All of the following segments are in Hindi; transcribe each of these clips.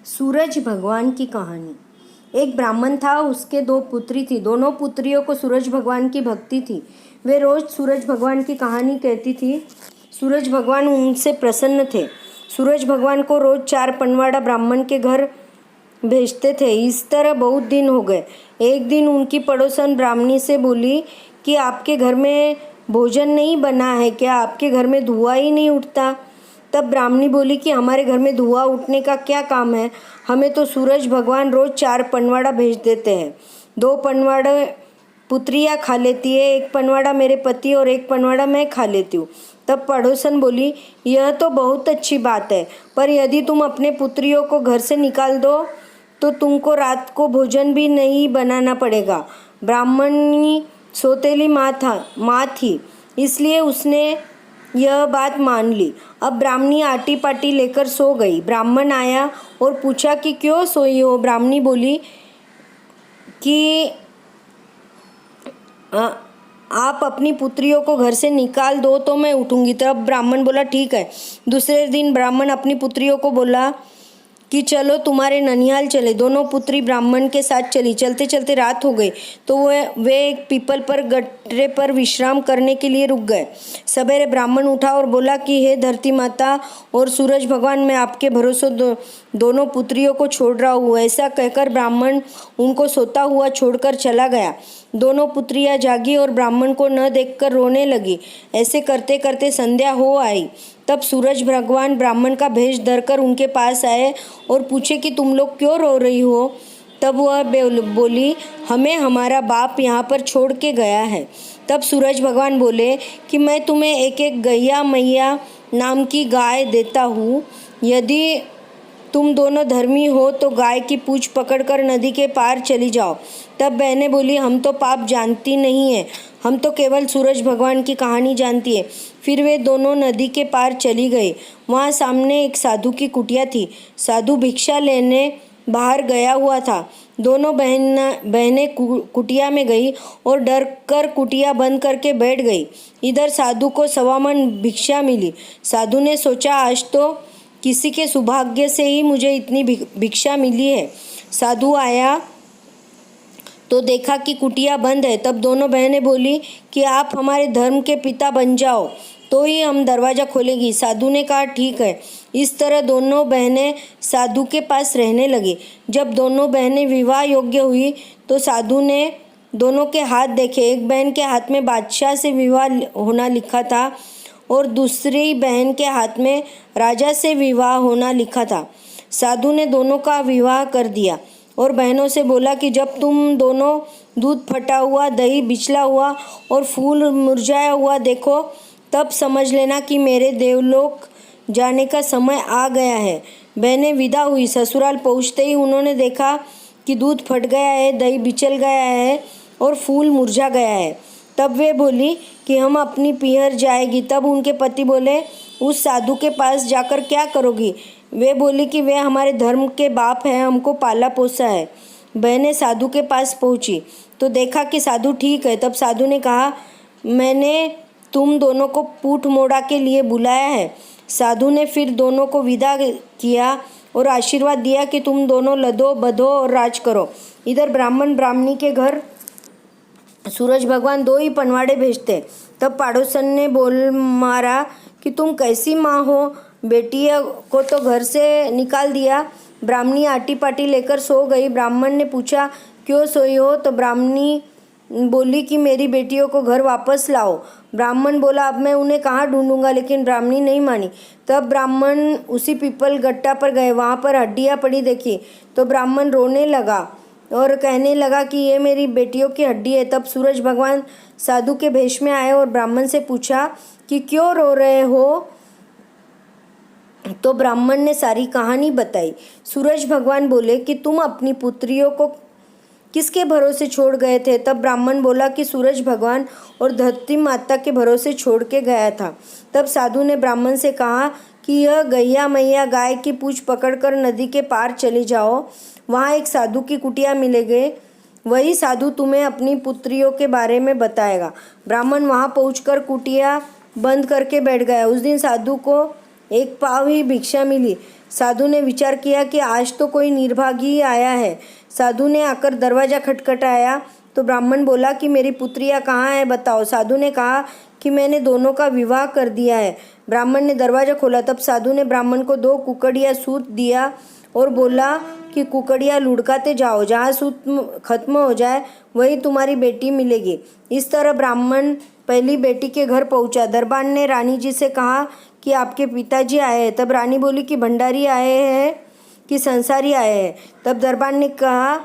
सूरज भगवान की कहानी। एक ब्राह्मण था, उसके 2 पुत्री थी। दोनों पुत्रियों को सूरज भगवान की भक्ति थी। वे रोज सूरज भगवान की कहानी कहती थी। सूरज भगवान उनसे प्रसन्न थे। सूरज भगवान को रोज 4 पनवाड़ा ब्राह्मण के घर भेजते थे। इस तरह बहुत दिन हो गए। एक दिन उनकी पड़ोसन ब्राह्मणी से बोली कि आपके घर में भोजन नहीं बना है क्या? आपके घर में धुआं ही नहीं उठता। तब ब्राह्मणी बोली कि हमारे घर में धुआं उठने का क्या काम है, हमें तो सूरज भगवान रोज 4 पनवाड़ा भेज देते हैं। 2 पनवाड़ा पुत्रियाँ खा लेती है, 1 पनवाड़ा मेरे पति और 1 पनवाड़ा मैं खा लेती हूँ। तब पड़ोसन बोली, यह तो बहुत अच्छी बात है, पर यदि तुम अपने पुत्रियों को घर से निकाल दो तो तुमको रात को भोजन भी नहीं बनाना पड़ेगा। ब्राह्मणी सौतेली माँ थी, इसलिए उसने यह बात मान ली। अब ब्राह्मणी आटी पाटी लेकर सो गई। ब्राह्मण आया और पूछा कि क्यों सोई हो? ब्राह्मणी बोली कि आप अपनी पुत्रियों को घर से निकाल दो तो मैं उठूंगी। तब ब्राह्मण बोला ठीक है। दूसरे दिन ब्राह्मण अपनी पुत्रियों को बोला कि चलो तुम्हारे ननिहाल चले। दोनों पुत्री ब्राह्मण के साथ चली। चलते चलते रात हो गई तो वे एक पीपल पर गट्टे पर विश्राम करने के लिए रुक गए। सवेरे ब्राह्मण उठा और बोला कि हे धरती माता और सूरज भगवान, मैं आपके भरोसे दोनों पुत्रियों को छोड़ रहा हूँ। ऐसा कहकर ब्राह्मण उनको सोता हुआ छोड़कर चला गया। दोनों पुत्रियां जागी और ब्राह्मण को न देखकर रोने लगी। ऐसे करते करते संध्या हो आई। तब सूरज भगवान ब्राह्मण का भेष धरकर उनके पास आए और पूछे कि तुम लोग क्यों रो रही हो? तब वह बोली, हमें हमारा बाप यहाँ पर छोड़ के गया है। तब सूरज भगवान बोले कि मैं तुम्हें एक एक गैया मैया नाम की गाय देता हूँ। यदि तुम दोनों धर्मी हो तो गाय की पूंछ पकड़कर नदी के पार चली जाओ। तब बहनें बोली, हम तो पाप जानती नहीं है, हम तो केवल सूरज भगवान की कहानी जानती है। फिर वे दोनों नदी के पार चली गई। वहाँ सामने एक साधु की कुटिया थी। साधु भिक्षा लेने बाहर गया हुआ था। दोनों बहनें कुटिया में गई और डर कर कुटिया बंद करके बैठ गई। इधर साधु को 1.25 मन भिक्षा मिली। साधु ने सोचा, आज तो किसी के सौभाग्य से ही मुझे इतनी भिक्षा मिली है। साधु आया तो देखा कि कुटिया बंद है। तब दोनों बहनें बोली कि आप हमारे धर्म के पिता बन जाओ तो ही हम दरवाज़ा खोलेंगी। साधु ने कहा ठीक है। इस तरह दोनों बहनें साधु के पास रहने लगी। जब दोनों बहनें विवाह योग्य हुई तो साधु ने दोनों के हाथ देखे। एक बहन के हाथ में बादशाह से विवाह होना लिखा था और दूसरी बहन के हाथ में राजा से विवाह होना लिखा था। साधु ने दोनों का विवाह कर दिया और बहनों से बोला कि जब तुम दोनों दूध फटा हुआ, दही बिचला हुआ और फूल मुरझाया हुआ देखो तब समझ लेना कि मेरे देवलोक जाने का समय आ गया है। बहनें विदा हुई। ससुराल पहुँचते ही उन्होंने देखा कि दूध फट गया है, दही बिचल गया है और फूल मुरझा गया है। तब वे बोली कि हम अपनी पीहर जाएगी। तब उनके पति बोले, उस साधु के पास जाकर क्या करोगी? वे बोली कि वे हमारे धर्म के बाप हैं, हमको पाला पोसा है। बहनें साधु के पास पहुंची तो देखा कि साधु ठीक है। तब साधु ने कहा, मैंने तुम दोनों को पूठ मोड़ा के लिए बुलाया है। साधु ने फिर दोनों को विदा किया और आशीर्वाद दिया कि तुम दोनों लदो बधो और राज करो। इधर ब्राह्मण ब्राह्मणी के घर सूरज भगवान 2 ही पनवाड़े भेजते। तब पड़ोसन ने बोल मारा कि तुम कैसी माँ हो, बेटिया को तो घर से निकाल दिया। ब्राह्मणी आटी पाटी लेकर सो गई। ब्राह्मण ने पूछा, क्यों सोई हो? तो ब्राह्मणी बोली कि मेरी बेटियों को घर वापस लाओ। ब्राह्मण बोला, अब मैं उन्हें कहाँ ढूंढूंगा? लेकिन ब्राह्मणी नहीं मानी। तब ब्राह्मण उसी पीपल गट्टा पर गए। वहाँ पर हड्डियाँ पड़ी देखी तो ब्राह्मण रोने लगा और कहने लगा कि ये मेरी बेटियों की हड्डी है। तब सूरज भगवान साधु के भेष में आए और ब्राह्मण से पूछा कि क्यों रो रहे हो? तो ब्राह्मण ने सारी कहानी बताई। सूरज भगवान बोले कि तुम अपनी पुत्रियों को किसके भरोसे छोड़ गए थे? तब ब्राह्मण बोला कि सूरज भगवान और धरती माता के भरोसे छोड़ के गया था। तब साधु ने ब्राह्मण से कहा कि यह गैया मैया गाय की पूंछ पकड़कर नदी के पार चली जाओ। वहाँ एक साधु की कुटिया मिलेगी। वही साधु तुम्हें अपनी पुत्रियों के बारे में बताएगा। ब्राह्मण वहाँ पहुंचकर कुटिया बंद करके बैठ गया। उस दिन साधु को एक पाव ही भिक्षा मिली। साधु ने विचार किया कि आज तो कोई निर्भागी आया है। साधु ने आकर दरवाज़ा खटखटाया तो ब्राह्मण बोला कि मेरी पुत्रियाँ कहाँ हैं, बताओ। साधु ने कहा कि मैंने दोनों का विवाह कर दिया है। ब्राह्मण ने दरवाज़ा खोला। तब साधु ने ब्राह्मण को 2 कुकड़ियाँ सूत दिया और बोला कि कुकड़ियाँ लुढ़काते जाओ, जहाँ सूत खत्म हो जाए वही तुम्हारी बेटी मिलेगी। इस तरह ब्राह्मण पहली बेटी के घर पहुंचा। दरबान ने रानी जी से कहा कि आपके पिताजी आए हैं। तब रानी बोली कि भंडारी आए हैं कि संसारी आए हैं। तब दरबान ने कहा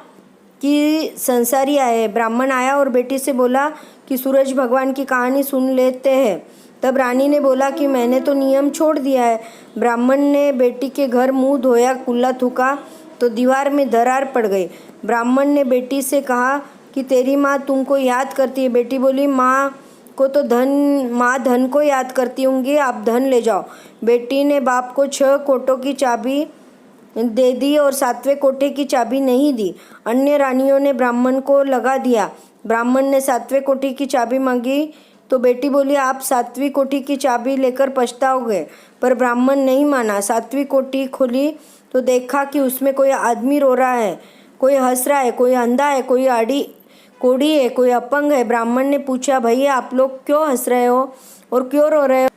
कि संसारी आए हैं। ब्राह्मण आया और बेटी से बोला कि सूरज भगवान की कहानी सुन लेते हैं। तब रानी ने बोला कि मैंने तो नियम छोड़ दिया है। ब्राह्मण ने बेटी के घर मुंह धोया, कुल्ला थूका तो दीवार में दरार पड़ गई। ब्राह्मण ने बेटी से कहा कि तेरी माँ तुमको याद करती है। बेटी बोली माँ धन को याद करती होंगी, आप धन ले जाओ। बेटी ने बाप को 6 कोठों की चाबी दे दी और 7वें कोठे की चाबी नहीं दी। अन्य रानियों ने ब्राह्मण को लगा दिया। ब्राह्मण ने 7वें कोठी की चाबी मांगी तो बेटी बोली आप 7वीं कोठी की चाबी लेकर पछताओगे। पर ब्राह्मण नहीं माना। 7वीं कोठी खोली तो देखा कि उसमें कोई आदमी रो रहा है, कोई हंस रहा है, कोई अंधा है, कोई आड़ी कोड़ी है, कोई अपंग है। ब्राह्मण ने पूछा भैया आप लोग क्यों हंस रहे हो और क्यों रो रहे हो?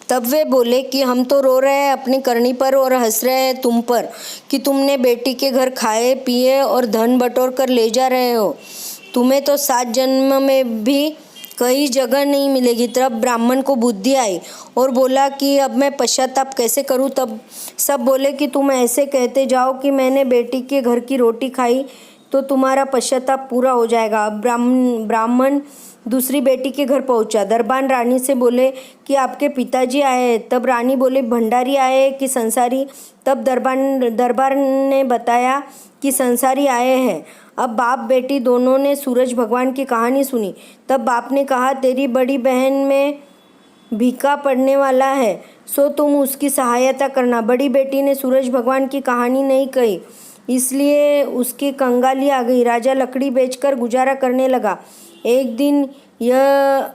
तब वे बोले कि हम तो रो रहे हैं अपनी करनी पर और हंस रहे हैं तुम पर कि तुमने बेटी के घर खाए पिए और धन बटोर कर ले जा रहे हो। तुम्हें तो 7 जन्म में भी कई जगह नहीं मिलेगी। तब ब्राह्मण को बुद्धि आई और बोला कि अब मैं पश्चाताप कैसे करूं। तब सब बोले कि तुम ऐसे कहते जाओ कि मैंने बेटी के घर की रोटी खाई तो तुम्हारा पश्चाताप पूरा हो जाएगा। अब ब्राह्मण दूसरी बेटी के घर पहुंचा। दरबान रानी से बोले कि आपके पिताजी आए हैं। तब रानी बोले भंडारी आए कि संसारी। तब दरबार ने बताया कि संसारी आए हैं। अब बाप बेटी दोनों ने सूरज भगवान की कहानी सुनी। तब बाप ने कहा तेरी बड़ी बहन में भीखा पड़ने वाला है, सो तुम उसकी सहायता करना। बड़ी बेटी ने सूरज भगवान की कहानी नहीं कही, इसलिए उसकी कंगाली आ गई। राजा लकड़ी बेचकर गुजारा करने लगा। एक दिन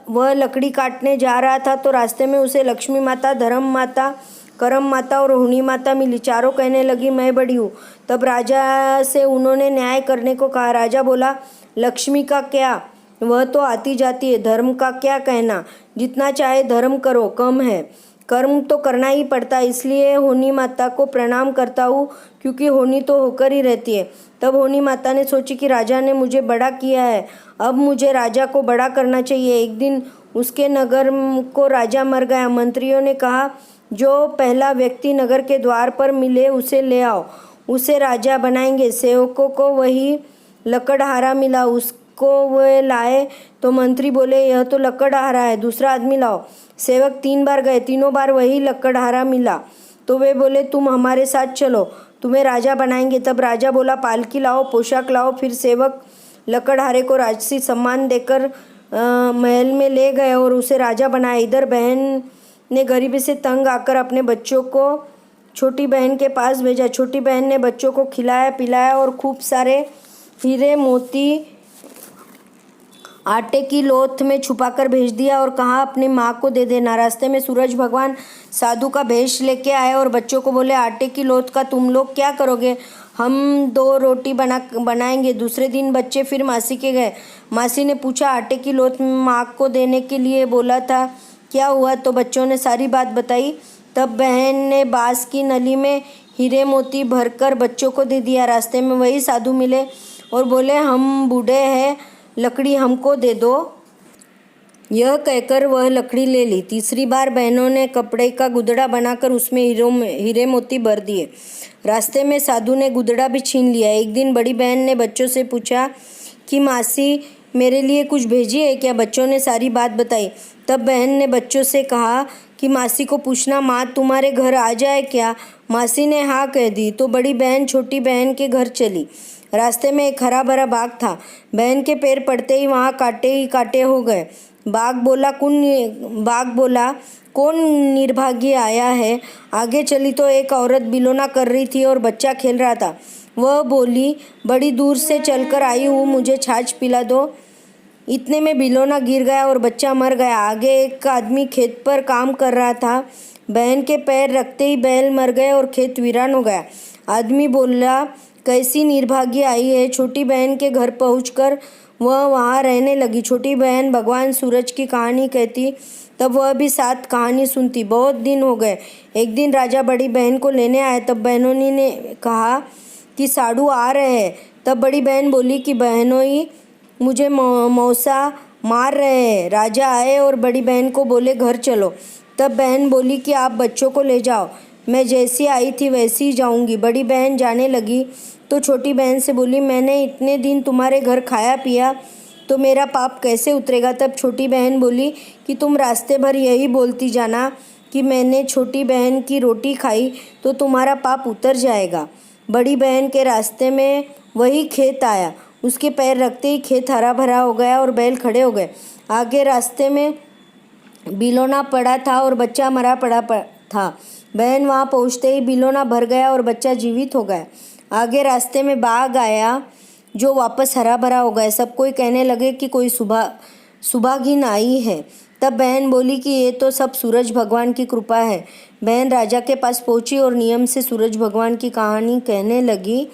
वह लकड़ी काटने जा रहा था तो रास्ते में उसे लक्ष्मी माता, धर्म माता, करम माता और होनी माता मिली। चारों कहने लगी मैं बड़ी हूँ। तब राजा से उन्होंने न्याय करने को कहा। राजा बोला लक्ष्मी का क्या, वह तो आती जाती है। धर्म का क्या कहना, जितना चाहे धर्म करो, कम है। कर्म तो करना ही पड़ता है, इसलिए होनी माता को प्रणाम करता हूँ क्योंकि होनी तो होकर ही रहती है। तब होनी माता ने सोची कि राजा ने मुझे बड़ा किया है, अब मुझे राजा को बड़ा करना चाहिए। एक दिन उसके नगर को राजा मर गया। मंत्रियों ने कहा जो पहला व्यक्ति नगर के द्वार पर मिले उसे ले आओ, उसे राजा बनाएंगे। सेवकों को वही लकड़हारा मिला, उसको वे लाए तो मंत्री बोले यह तो लकड़हारा है, दूसरा आदमी लाओ। सेवक 3 बार गए, तीनों बार वही लकड़हारा मिला तो वे बोले तुम हमारे साथ चलो, तुम्हें राजा बनाएंगे। तब राजा बोला पालकी लाओ, पोशाक लाओ। फिर सेवक लकड़हारे को राजसी सम्मान देकर महल में ले गए और उसे राजा बनाया। इधर बहन ने गरीबी से तंग आकर अपने बच्चों को छोटी बहन के पास भेजा। छोटी बहन ने बच्चों को खिलाया पिलाया और खूब सारे हीरे मोती आटे की लोथ में छुपाकर भेज दिया और कहा अपनी माँ को दे देना। रास्ते में सूरज भगवान साधु का भेष लेके आए और बच्चों को बोले आटे की लोथ का तुम लोग क्या करोगे? हम 2 रोटी बनाएंगे। दूसरे दिन बच्चे फिर मासी के गए। मासी ने पूछा आटे की लोथ माँ को देने के लिए बोला था, क्या हुआ? तो बच्चों ने सारी बात बताई। तब बहन ने बांस की नली में हीरे मोती भरकर बच्चों को दे दिया। रास्ते में वही साधु मिले और बोले हम बूढ़े हैं, लकड़ी हमको दे दो। यह कहकर वह लकड़ी ले ली। तीसरी बार बहनों ने कपड़े का गुदड़ा बनाकर उसमें हीरे मोती भर दिए। रास्ते में साधु ने गुदड़ा भी छीन लिया। एक दिन बड़ी बहन ने बच्चों से पूछा कि मासी मेरे लिए कुछ भेजी है क्या? बच्चों ने सारी बात बताई। तब बहन ने बच्चों से कहा कि मासी को पूछना माँ तुम्हारे घर आ जाए क्या? मासी ने हाँ कह दी तो बड़ी बहन छोटी बहन के घर चली। रास्ते में एक हरा भरा बाग था। बहन के पैर पड़ते ही वहाँ कांटे ही कांटे हो गए। बाघ बोला कौन निर्भाग्य आया है? आगे चली तो एक औरत बिलोना कर रही थी और बच्चा खेल रहा था। वह बोली बड़ी दूर से चलकर आई हूँ, मुझे छाछ पिला दो। इतने में बिलोना गिर गया और बच्चा मर गया। आगे एक आदमी खेत पर काम कर रहा था। बहन के पैर रखते ही बैल मर गए और खेत वीरान हो गया। आदमी बोला, कैसी निर्भाग्य आई है। छोटी बहन के घर पहुंचकर वह वहां रहने लगी। छोटी बहन भगवान सूरज की कहानी कहती, तब वह भी साथ कहानी सुनती। बहुत दिन हो गए। एक दिन राजा बड़ी बहन को लेने आए। तब बहनोई ने कहा कि साधु आ रहे हैं। तब बड़ी बहन बोली कि बहनोई, मुझे मौसा मार रहे हैं। राजा आए और बड़ी बहन को बोले, घर चलो। तब बहन बोली कि आप बच्चों को ले जाओ, मैं जैसी आई थी वैसी ही जाऊंगी। बड़ी बहन जाने लगी तो छोटी बहन से बोली, मैंने इतने दिन तुम्हारे घर खाया पिया तो मेरा पाप कैसे उतरेगा। तब छोटी बहन बोली कि तुम रास्ते भर यही बोलती जाना कि मैंने छोटी बहन की रोटी खाई तो तुम्हारा पाप उतर जाएगा। बड़ी बहन के रास्ते में वही खेत आया। उसके पैर रखते ही खेत हरा भरा हो गया और बैल खड़े हो गए। आगे रास्ते में बिलोना पड़ा था और बच्चा मरा पड़ा था। बहन वहां पहुंचते ही बिलोना भर गया और बच्चा जीवित हो गया। आगे रास्ते में बाघ आया जो वापस हरा भरा हो गया। सब कोई कहने लगे कि कोई सुभागिन आई है। तब बहन बोली कि ये तो सब सूरज भगवान की कृपा है। बहन राजा के पास पहुंची और नियम से सूरज भगवान की कहानी कहने लगी।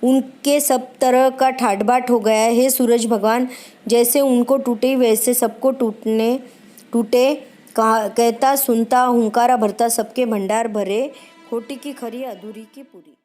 उनके सब तरह का ठाट बाट हो गया। हे सूरज भगवान, जैसे उनको टूटे वैसे सबको टूटे। कहता सुनता हुंकारा भरता सबके भंडार भरे। खोटी की खरी अधूरी की पूरी।